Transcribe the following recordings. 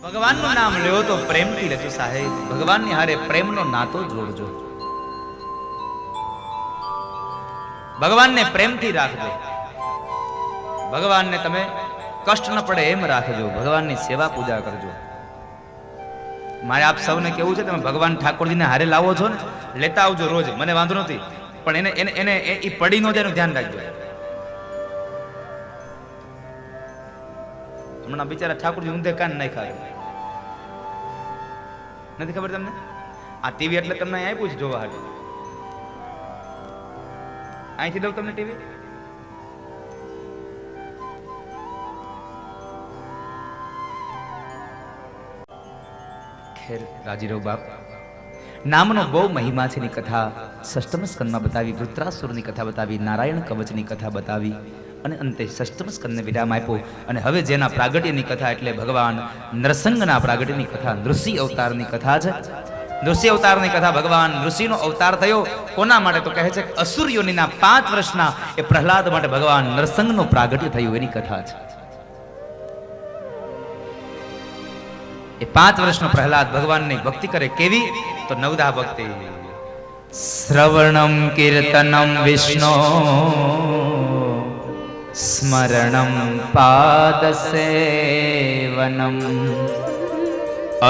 ભગવાનનું નામ લ્યો તો પ્રેમથી લેજો સાહેબ. ભગવાનની હારે પ્રેમનો નાતો જોડજો. ભગવાનને પ્રેમથી રાખજો. ભગવાનને તમે કષ્ટ ન પડે એમ રાખજો. ભગવાનની સેવા પૂજા કરજો. મારે આપ સૌને કેવું છે, તમે ભગવાન ઠાકોરજીને હારે લાવો છો ને, લેતા આવજો રોજ, મને વાંધો નથી, પણ એને એ પડી ન જાય એનું ધ્યાન રાખજો. હમણાં બિચારા ઠાકોરજી ઊંધે કાન નાખ્યા, નથી ખબર તમને? આ ટીવી એટલે તમને અહીં આપ્યું છે જોવા હાટુ. અહીંથી દઉં તમને ટીવી. ખેર રાજી રહો બાપ. નામનો બહુ મહિમા છે. ની કથા ષષ્ઠમ સ્કંદમાં બતાવી, વૃત્રાસુરની કથા બતાવી, નારાયણ કવચની કથા બતાવી અને અંતે ષષ્ઠમ સ્કંદને વિરામ આપ્યો. અને હવે જેના પ્રાગટ્યની કથા એટલે ભગવાન નરસિંહના પ્રાગટ્યની કથા, નૃસિંહ અવતારની કથા છે. નૃસિંહ અવતારની કથા, ભગવાન નૃસિંહનો અવતાર થયો કોના માટે? તો કહે છે કે અસુર યોનિના 5 વર્ષના એ પ્રહલાદ માટે ભગવાન નરસિંહનું પ્રાગટ્ય થયું એની કથા છે. એ 5 વર્ષનો પ્રહલાદ ભગવાનની ભક્તિ કરે. કેવી? તો નવદા ભક્તિ. શ્રવણમ કીર્તનમ વિષ્ણુ સ્મરણમ પાદસેવનમ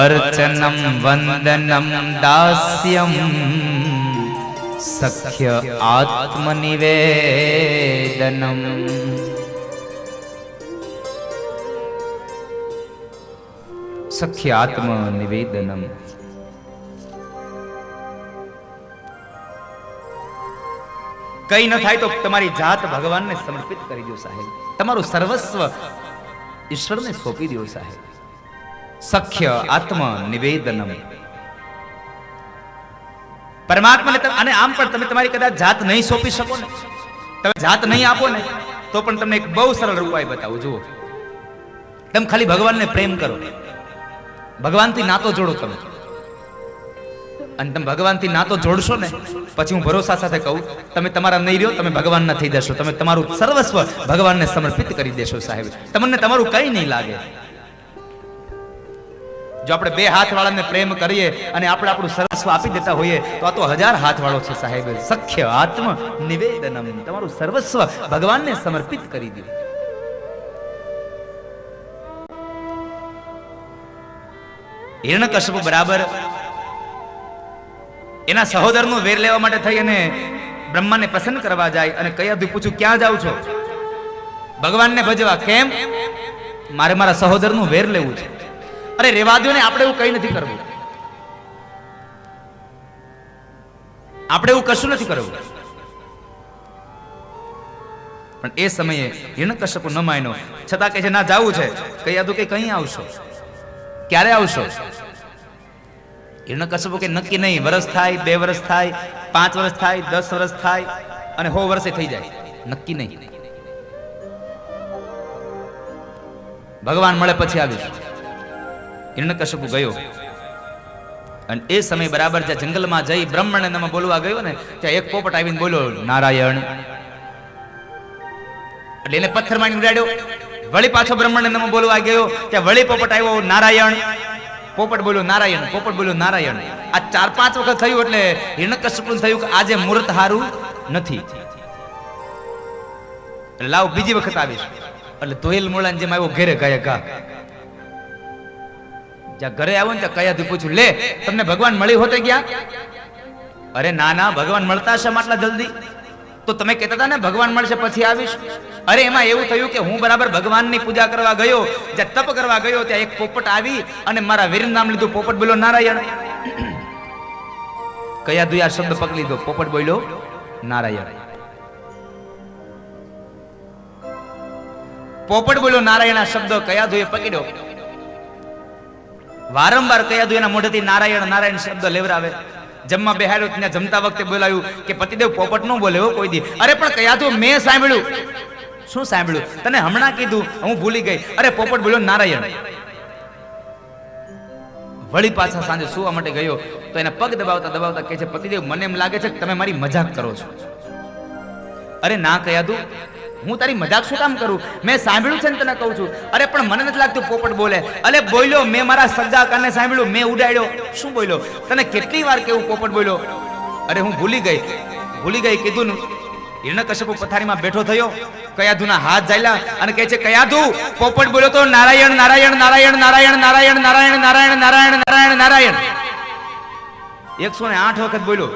અર્ચનમ વંદનમ દાસ્યમ સખ્ય આત્મનિવેદનમ. સખ્ય આત્મનિવેદનમ. કઈ ન થાય તો તમારી જાત ભગવાનને સમર્પિત કરી દો સાહેબ. તમારું સર્વસ્વ ઈશ્વરને સોંપી દો સાહેબ. સખ્ય આત્મનિવેદનમ. પરમાત્માને અને આમ પણ તમે તમારી કદાચ જાત નહીં સોંપી શકો ને, તમે જાત નહીં આપો ને, તો પણ તમને એક બહુ સરળ ઉપાય બતાવું. જુઓ, તમે ખાલી ભગવાનને પ્રેમ કરો, ભગવાનથી નાતો જોડો તમે, અને તમે ભગવાનથી નાતો જોડશો ને, પછી હું ભરોસા સાથે કહું, તમે તમારા નહીં રહ્યો, તમે ભગવાનના થઈ જશો. તમે તમારું સર્વસ્વ ભગવાનને સમર્પિત કરી દેશો સાહેબ. તમને તમારું કઈ નહીં લાગે. જો આપણે 2 હાથવાળાને પ્રેમ કરીએ અને આપણે આપણું સર્વસ્વ આપી દેતા હોઈએ તો આ તો 1000 હાથવાળો છે સાહેબ. સખ્ય આત્મ નિવેદનમ. તમારું સર્વસ્વ ભગવાનને સમર્પિત કરી દો. હિરણ્યકશ્યપ બરાબર એના સહોદરનો વેર લેવા માટે થઈ અને બ્રહ્માને પસંદ કરવા જાય અને કયાથી પૂછ્યું, ક્યાં જાવ છો? ભગવાનને ભજવા. કેમ? મારે મારા સહોદરનું વેર લેવું છે. અરે રેવા દો ને, આપણે એવું કઈ નથી કરવું, આપણે એવું કશું નથી કરવું. પણ એ સમયે હિરણ્યકશ્યપ ન માન્યો, છતાં કહે છે ના જાવું છે. કયાથી કે કઈ આવશો? ક્યારે આવશો? હિરણ્યકશ્યપ કે નક્કી નહીં. વર્ષ થાય, 2 વર્ષ થાય, 5 વર્ષ થાય, 10 વર્ષ થાય અને 100 વર્ષે થઈ જાય, નક્કી નહીં. ભગવાન મળે પછી આવીશ. હિરણ્યકશ્યપ ગયો અને એ સમય બરાબર જ્યાં જંગલમાં જઈ બ્રહ્મણને નમઃ બોલવા ગયો ને, ત્યાં એક પોપટ આવીને બોલ્યો નારાયણ. એટલે એને પથ્થર મારીને ઉડાડ્યો. વળી પાછો બ્રહ્મણને નમઃ બોલવા ગયો, ત્યાં વળી પોપટ આવ્યો નારાયણ. પોપટ બોલ્યો નારાયણ, પોપટ બોલ્યો નારાયણ. આ 4-5 વખત થયું એટલે હિરણ્યકશ્યપને થયું કે આજે મુહૂર્ત હારું નથી, એટલે લાવ બીજી વખત આવીશ. એટલે ધોયેલ મોળાને જેમ આવ્યો ઘરે ગયા ગા. જ્યાં ઘરે આવ્યો ને ત્યાં કયાથી પૂછ્યું, લે તમને ભગવાન મળી હોતે ગયા? અરે ના ના, ભગવાન મળતા છે આટલા જલ્દી? તો તમે કહેતા હતા ને ભગવાન મળશે પછી આવીશ. અરે એમાં એવું થયું કે હું બરાબર ભગવાનની પૂજા કરવા ગયો, જ્યાં તપ કરવા ગયો, ત્યાં એક પોપટ આવી અને મારા વીરનું નામ લીધું. પોપટ બોલ્યો નારાયણ. કયાધુએ આ શબ્દ પકડી લીધો. પોપટ બોલ્યો નારાયણ. પોપટ બોલ્યો નારાયણ આ શબ્દ કયાધુએ પકડ્યો. વારંવાર કયાધુ એના મોઢેથી નારાયણ નારાયણ શબ્દ લેવરાવે. જમવા બેહાડ્યો ત્યાં જમતા વખતે બોલાયું કે પતિદેવ પોપટ નો બોલે હો કોઈ દી. અરે પણ કયાધુ મેં સાંભળ્યું. શું સાંભળ્યું? તને હમણાં કીધું, હું ભૂલી ગઈ. અરે પોપટ બોલ્યો નારાયણ. વળી પાછા સાંજે સુવા માટે ગયો તો એના પગ દબાવતા દબાવતા કહે છે, પતિદેવ મને એમ લાગે છે કે તમે મારી મજાક કરો છો. અરે ના કયાધુ, હું તારી મજાક શું કામ કરું? મેં સાંભળ્યું છે ને તને કહું છું. અરે પણ મને નથી લાગતું પોપટ બોલે. અરે બોલ્યો, મેં મારા સગા કાને સાંભળ્યું, મેં ઉડાડ્યો. શું બોલ્યો? તને કેટલી વાર કેવું પોપટ બોલ્યો? અરે હું ભૂલી ગઈ કીધું ને. હિરણ્યકશ્યપુ પથારીમાં બેઠો થયો, કયાધુના હાથ ઝાલ્યા અને કહે છે, કયાધુ પોપટ બોલ્યો તો નારાયણ નારાયણ નારાયણ નારાયણ નારાયણ નારાયણ નારાયણ નારાયણ નારાયણ નારાયણ 108 વખત બોલ્યો.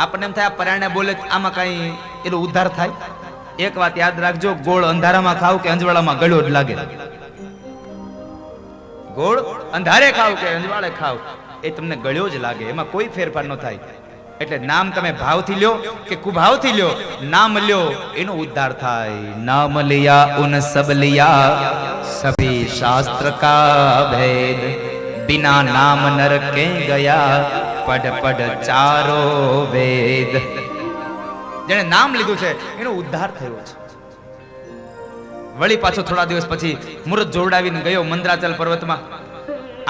આપણને એમ થાય આ પરાયણે બોલે આમાં કઈ એનો ઉદ્ધાર થાય? એક વાત યાદ રાખજો, ગોળ અંધારામાં ખાવ કે અંજવાળામાં ગળ્યો જ લાગે. ગોળ અંધારે ખાવ કે અંજવાળે ખાવ એ તમને ગળ્યો જ લાગે, એમાં કોઈ ફેરફાર ન થાય. એટલે નામ તમે ભાવથી લ્યો કે કુભાવથી લ્યો, નામ લ્યો એનો ઉદ્ધાર થાય. નામ લિયા ઉન સબ લિયા સભી શાસ્ત્ર કા ભેદ, બિના નામ નર કે ગયા પડ પડ ચારો વેદ. જેને નામ લીધું છે એનો ઉદ્ધાર થયો છે. વળી પાછો થોડા દિવસ પછી મુહૂર્ત જોડાવીને ગયો મંદરાચલ પર્વતમાં.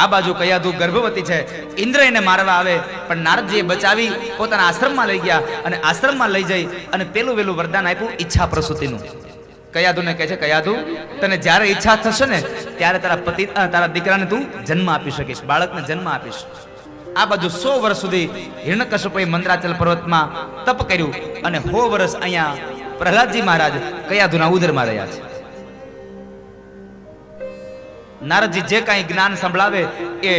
આ બાજુ કયાધુ ગર્ભવતી છે, ઇન્દ્ર એને મારવા આવે પણ નારદજીએ બચાવી પોતાના આશ્રમમાં લઈ ગયા અને આશ્રમમાં લઈ જઈ અને પેલું વેલું વરદાન આપ્યું ઈચ્છા પ્રસૂતિનું. કયાધુને કહે છે, કયાધુ તને જ્યારે ઈચ્છા થશે ને ત્યારે તારા દીકરાને તું જન્મ આપી શકીશ, બાળકને જન્મ આપીશ. આ બાજુ 100 વર્ષ સુધી હિરણ્યકશ્યપુએ મંદરાચલ પર્વતમાં તપ કર્યું અને 100 વર્ષ અહીંયા પ્રહલાદજી મહારાજ કયાધુના ઉદરમાં રહ્યા છે. નારદજી જે કાંઈ જ્ઞાન સંભળાવે એ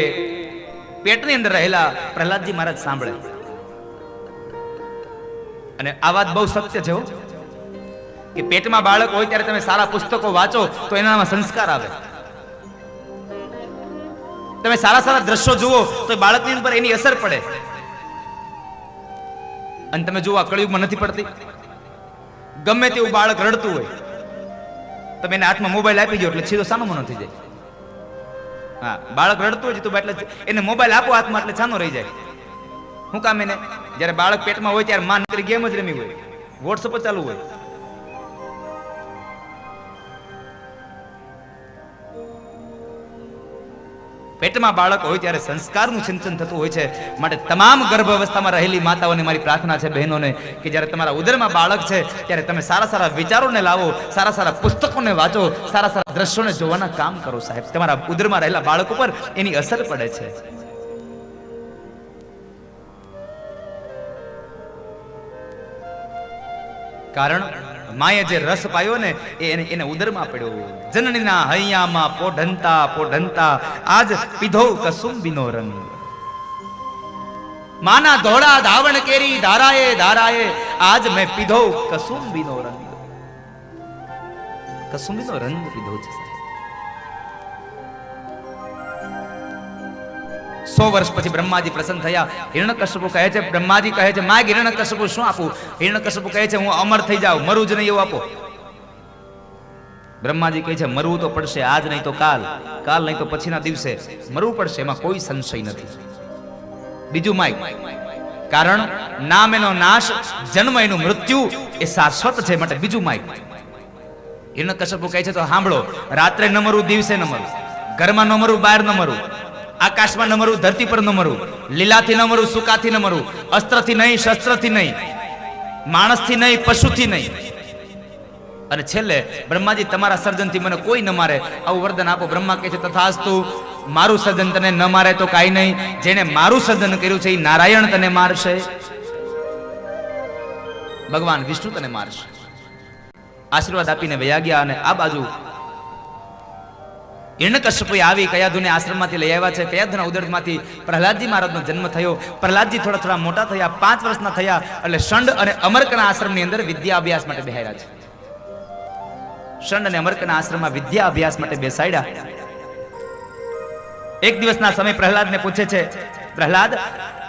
પેટની અંદર રહેલા પ્રહલાદજી મહારાજ સાંભળે. અને આ વાત બહુ સત્ય છે કે પેટમાં બાળક હોય ત્યારે તમે સારા પુસ્તકો વાંચો તો એનામાં સંસ્કાર આવે. તમે સારા સારા દ્રશ્યો જુઓ તો બાળકની ઉપર એની અસર પડે. અને તમે જુઓ આ કળિયુગમાં નથી પડતી. ગમે તેવું બાળક રડતું હોય તમે એને હાથમાં મોબાઈલ આપી દો એટલે સીધો સાનો મનો થઈ જાય. હા, બાળક રડતું હોય તો એટલે એને મોબાઈલ આપો હાથમાં એટલે છાનો રહી જાય. શું કામ? એને જ્યારે બાળક પેટમાં હોય ત્યારે માં નકરી ગેમ જ રમી હોય, વોટ્સઅપ ચાલુ હોય. પેટમાં બાળક હોય ત્યારે સંસ્કારનું સિંચન થતું હોય છે. માટે તમામ ગર્ભ અવસ્થામાં રહેલી માતાઓને મારી પ્રાર્થના છે, બહેનોને, કે જ્યારે તમારા ઉદરમાં બાળક છે ત્યારે તમે સારા સારા વિચારોને લાવો, સારા સારા પુસ્તકોને વાંચો, સારા સારા દ્રશ્યોને જોવાના કામ કરો. સાહેબ, તમારા ઉદરમાં રહેલા બાળક ઉપર એની અસર પડે છે. કારણ માએ જે રસ પાયો ને એને ઉદરમાં પડ્યો. જનનીના હૈયામાં પોઢંતા પોઢંતા આજ પીધો કસુંબીનો રંગ. માના ધોળા ધાવણ કેરી ધારાએ ધારાએ આજ મેં પીધો કસુંબીનો રંગ. કસુંબીનો રંગ પીધો છે. 100 વર્ષ પછી બ્રહ્માજી પ્રસન્ન થયા. હિરણ્યકશ્યપુ કહે છે, બ્રહ્માજી કહે છે, માગ હિરણ્યકશ્યપુ શું આપું? હિરણ્યકશ્યપુ કહે છે, હું અમર થઈ જાઉં, મરું જ નહીં એવું આપો. બ્રહ્માજી કહે છે, મરવું તો પડશે, આજ નહીં તો કાલ, કાલ નહીં તો પછીના દિવસે મરવું પડશે, એમાં કોઈ સંશય નથી. બીજું માગ, કારણ નામ એનો નાશ, જન્મ એનું મૃત્યુ એ શાશ્વત છે, માટે બીજું માગ. હિરણ્યકશ્યપુ કહે છે, તો સાંભળો, રાત્રે ન મરવું, દિવસે ન મરવું, ઘરમાં ન મરવું, બહાર ન મરવું, આકાશમાં ન મરવું, ધરતી પર ન મરવું, લીલાથી ન મરવું, સુકાથી ન મરવું, અસ્ત્રથી નહીં, શસ્ત્રથી નહીં, માણસથી નહીં, પશુથી નહીં. અને છેલ્લે બ્રહ્માજી, તમારા સર્જનથી મને કોઈ ન મારે આવું વરદાન આપો. બ્રહ્મા કહે છે, તથાસ્તુ, મારું સર્જન તને ન મારે તો કાંઈ નહીં, જેને મારું સર્જન કર્યું છે એ નારાયણ તને મારશે, ભગવાન વિષ્ણુ તને મારશે. આશીર્વાદ આપીને વયા ગયા. અને આ બાજુ હિરણ્યકશ્યપુએ આવી કયાધુને આશ્રમમાંથી લઈ આવ્યા છે. કયાધુના ઉદરમાંથી પ્રહલાદજી મહારાજનો જન્મ થયો. પ્રહલાદજી થોડા થોડા મોટા થયા, 5 વર્ષના થયા એટલે શંડ અને અમર્કના આશ્રમની અંદર વિદ્યા અભ્યાસ માટે બેહાડ્યા છે. શંડ અને અમર્કના આશ્રમમાં વિદ્યા અભ્યાસ માટે બેસાડ્યા. એક દિવસના સમય પ્રહલાદને પૂછે છે, પ્રહલાદ,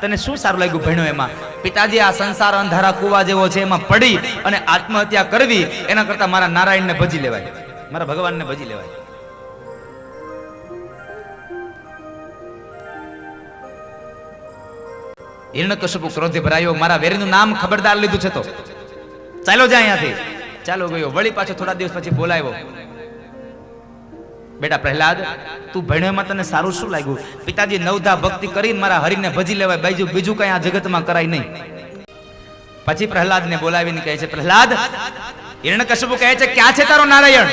તને શું સારું લાગ્યું ભણ્યો એમાં? પિતાજી, આ સંસાર અંધારા કુવા જેવો છે, એમાં પડી અને આત્મહત્યા કરવી એના કરતા મારા નારાયણને ભજી લેવાય, મારા ભગવાનને ભજી લેવાય. હિરણ્યકશ્યપુ ક્રોધે ભરાયો, મારા વેરીનું નામ ખબરદાર લીધું છે તો ચાલો જા અહીંયાથી. ચાલો ગયો. વળી પાછો થોડા દિવસ પછી બોલાવ્યો, બેટા પ્રહલાદ, તું ભણ્યો એમાં તને સારું શું લાગ્યું? પિતાજી, નવધા ભક્તિ કરીને મારા હરિને ભજી લેવાય, બીજું કઈ આ જગતમાં કરાય નહીં. પછી પ્રહલાદને બોલાવીને કહે છે, પ્રહલાદ, હિરણ્યકશિપુ કહે છે, ક્યાં છે તારો નારાયણ?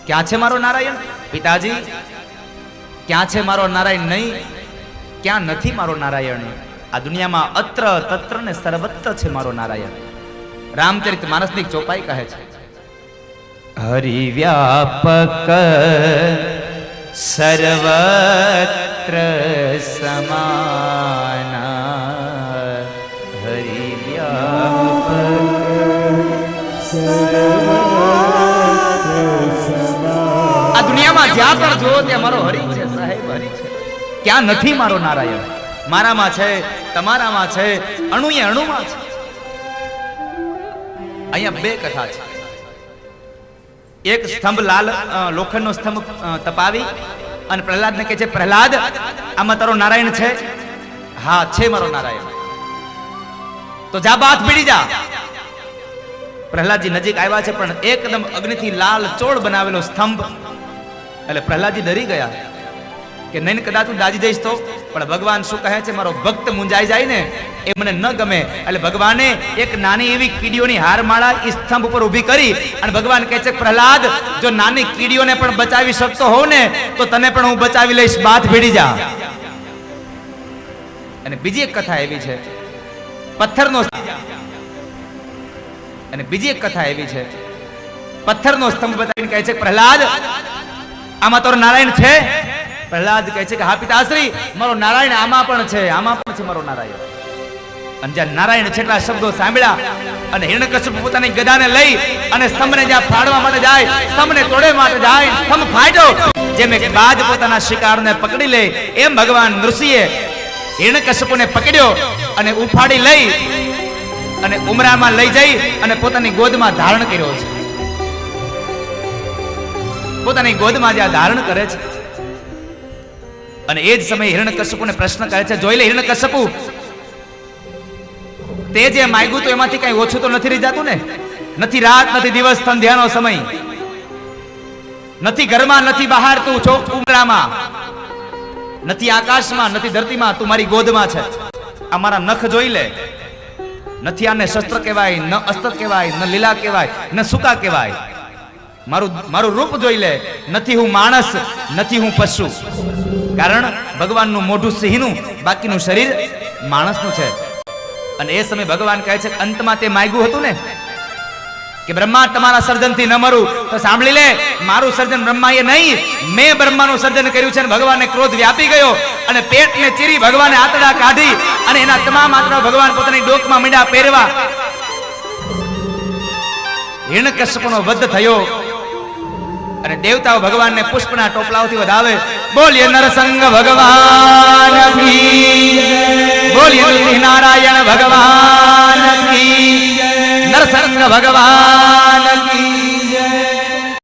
ક્યાં છે મારો નારાયણ? પિતાજી, ક્યાં છે મારો નારાયણ? નહીં, ક્યાં નથી મારો નારાયણ? આ દુનિયામાં અત્ર તત્ર ને સર્વત્ર છે મારો નારાયણ. રામચરિત માનસની ચોપાઈ કહે છે, હરિ વ્યાપક સર્વત્ર સમાના, હરિ વ્યાપક આ દુનિયામાં જ્યાં પણ જુઓ ત્યાં મારો હરિ છે, સાહેબ હરિ છે. ક્યાં નથી મારો નારાયણ? મારામાં છે, તમારામાં છે, અણુએ અણુમાં છે. અહીંયા બે કથા છે. એક સ્તંભ લાલ લોખંડનો સ્તંભ તપાવી અને પ્રહલાદને કહે છે, પ્રહલાદ, આમાં તારો નારાયણ છે? હા, છે મારો નારાયણ. તો જા બાથ ભીડી જા. પ્રહલાદજી નજીક આવ્યા છે, પણ એકદમ અગ્નિથી લાલ ચોળ બનાવેલો સ્તંભ. એટલે પ્રહલાદજી ડરી ગયા કે નહીં કદાચ હું દાજી જઈશ તો. પણ ભગવાન શું કહે છે, મારો ભક્ત મુંજાઈ જાય ને એ મને ન ગમે. એટલે ભગવાને એક નાની એવી કીડીઓની હારમાળા એ સ્તંભ ઉપર ઊભી કરી અને ભગવાન કહે છે, પ્રહલાદ, જો નાની કીડીઓને પણ બચાવી શકતો હોવ ને તો તને પણ હું બચાવી લઈશ, બાથ ભીડી જા. અને બીજી એક કથા એવી છે, પથ્થરનો. અને બીજી એક કથા એવી છે, પથ્થરનો સ્તંભ બતાવીને કહે છે, પ્રહલાદ, આમાં તારો નારાયણ છે? પ્રહલાદ કહે છે કે હા પિતાશ્રી, મારો નારાયણ આમાં પણ છે, આમાં પણ છે મારો નારાયણ. અને જ્યાં નારાયણ છેટલા શબ્દો સાંભળ્યા અને હિરણ્યકશિપુ પોતાની ગદાને લઈ અને સ્તંભને જ્યાં ફાડવા માટે જાય, સ્તંભને તોડવા માટે જાય, સ્તંભ ફાટ્યો. જેમ એક બાજ પોતાના શિકારને પકડી લે એમ ભગવાન નૃસિંહે હિરણ્યકશિપુને પકડ્યો અને ઉફાડી લઈ અને ઉમરામાં લઈ જઈ અને પોતાની ગોદમાં ધારણ કર્યો છે. પોતાની ગોદમાં જ્યાં ધારણ કરે છે અને એ જ સમયે હિરણ્યકશિપુને પ્રશ્ન કરે છે, જોઈ લે હિરણ્યકશિપુ, તે જે માંગ્યું તો એમાંથી કઈ ઓછું તો નથી રહી જતું ને? નથી રાત, નથી દિવસ, સંધ્યાનો સમય, નથી ઘરમાં, નથી બહાર, તું છો ઉમરામાં, નથી આકાશમાં, નથી ધરતીમાં, તું મારી ગોદમાં છે. આ મારા નખ જોઈ લે. નથી આને શસ્ત્ર કહેવાય, ન અસ્ત્ર કહેવાય, ન લીલા કહેવાય, ન સુકા કહેવાય. મારું રૂપ જોઈ લે. નથી હું માણસ, નથી હું પશુ. કારણ ભગવાનનું મોઢું સિંહનું, બાકીનું શરીર માણસનું છે. અને એ સમયે ભગવાન કહે છે, અંતમાં તે માંગ્યું હતું ને કે બ્રહ્મા, તમારા સર્જનથી ન મરું, તો સાંભળી લે, મારું સર્જન બ્રહ્માએ નહીં, મેં બ્રહ્માનું સર્જન કર્યું છે. અને ભગવાનને ક્રોધ વ્યાપી ગયો અને પેટને ચીરી ભગવાને આંતરડા કાઢી અને એના તમામ આંતરડા ભગવાન પોતાની ડોકમાં મીંડા પહેરવા. હિરણ્યકશિપુનો વધ થયો અને દેવતાઓ ભગવાનને પુષ્પના ટોપલાઓથી વધાવે. બોલીએ નરસંગ ભગવાન કી, બોલીએ નારાયણ ભગવાન કી, નરસંગ ભગવાન